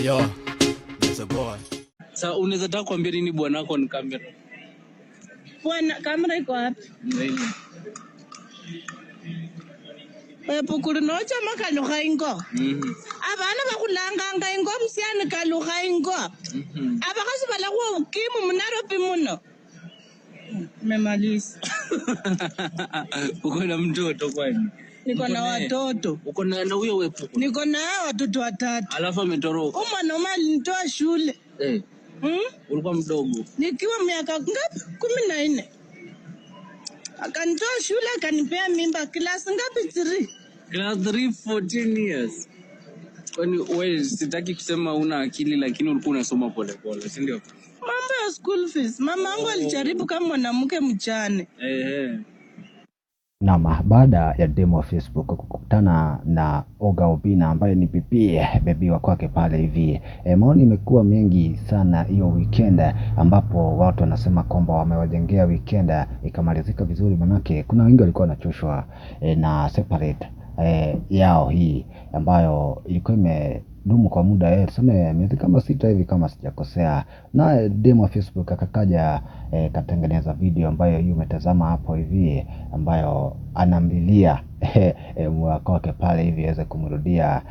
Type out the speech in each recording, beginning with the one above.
Yo, there's a boy. Sasa unaweza taka kuambia nini bwanako on camera? Bwana kamera iko wapi? Pukulu nocha makaluha ingo. Abana bakulanganga ingo msiani kaluha ingo. Abakazi balakuwa ukimu mnaropi muno. Memaliza. Uko na mtoto kwani? Niko na watoto. Uko na huyo wepo? Niko na watoto watatu. Alafu ametoroka. Mwanaume alinitoa shule. Ulikuwa mdogo. Nikiwa miaka ngapi? 14. Akanitoa shule akanipea mimba class ngapi 3? Class 3 14 years. Kwani wewe sitaki kusema una akili lakini ulikuwa unasoma pole pole, si ndio? Mambo ya school fees. Mama yangu alijaribu kama mwanamke mchane. Naam, baada ya demo wa Facebook kukutana na Oga Obinna ambaye ni bebi wa kwake pale hivi. Maoni imekuwa mengi sana hiyo weekend, ambapo watu wanasema kwamba wamewajengea weekend ikamalizika vizuri, manake kuna wengi walikuwa wanachoshwa na separate yao hii ambayo ilikuwa imedumu kwa muda tuseme miezi kama 6 hivi kama sijakosea. Na demo wa Facebook akakaja katengeneza video ambayo hii umetazama hapo hivi, ambayo anamlilia mwako wake pale hivi aweze kumrudia,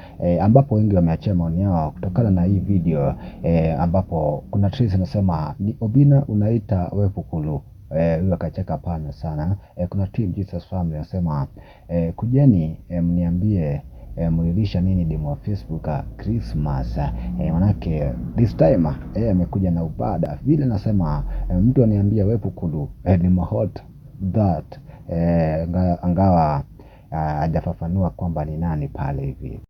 ambapo wengi wameachia maoni yao kutokana na hii video, ambapo kuna Trace anasema ni Obinna unaita wewe Pukulu. Huyo akacheka pana sana. Kuna Team Jesus Family anasema kujeni mniambie mlilisha nini demo wa Facebook Christmas, manake this time amekuja na ubada vile. Nasema mtu aniambia wewe Pukulu ni mahot that angawa hajafafanua kwamba ni nani pale hivi.